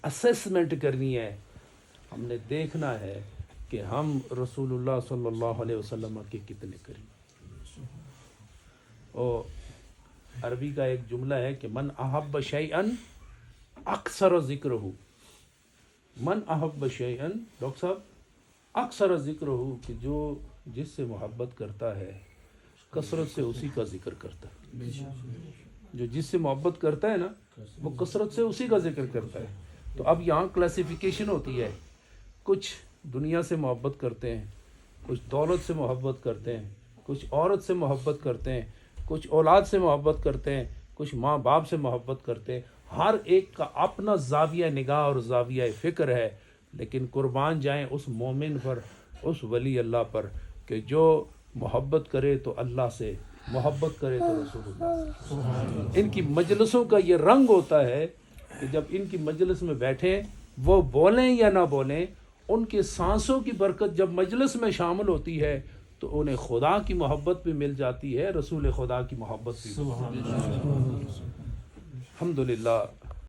Assessment کرنی ہے، ہم نے دیکھنا ہے کہ ہم رسول اللہ صلی اللہ علیہ وسلم کے کتنے قریب۔ اور عربی کا ایک جملہ ہے کہ من احب شیئا اکثر ذکرہ، من احب شیئا، ڈاکٹر صاحب، اکثر ذکرہ، کہ جو جس سے محبت کرتا ہے کثرت سے اسی کا ذکر کرتا ہے۔ جو جس سے محبت کرتا ہے نا وہ کثرت سے اسی کا ذکر کرتا ہے۔ تو اب یہاں کلاسیفیکیشن ہوتی ہے، کچھ دنیا سے محبت کرتے ہیں، کچھ دولت سے محبت کرتے ہیں، کچھ عورت سے محبت کرتے ہیں، کچھ اولاد سے محبت کرتے ہیں، کچھ ماں باپ سے محبت کرتے ہیں۔ ہر ایک کا اپنا زاویہ نگاہ اور زاویہ فکر ہے، لیکن قربان جائیں اس مومن پر، اس ولی اللہ پر کہ جو محبت کرے تو اللہ سے، محبت کرے تو رسول اللہ سے۔ ان کی مجلسوں کا یہ رنگ ہوتا ہے کہ جب ان کی مجلس میں بیٹھیں، وہ بولیں یا نہ بولیں، ان کے سانسوں کی برکت جب مجلس میں شامل ہوتی ہے تو انہیں خدا کی محبت بھی مل جاتی ہے، رسول خدا کی محبت بھی۔ الحمدللہ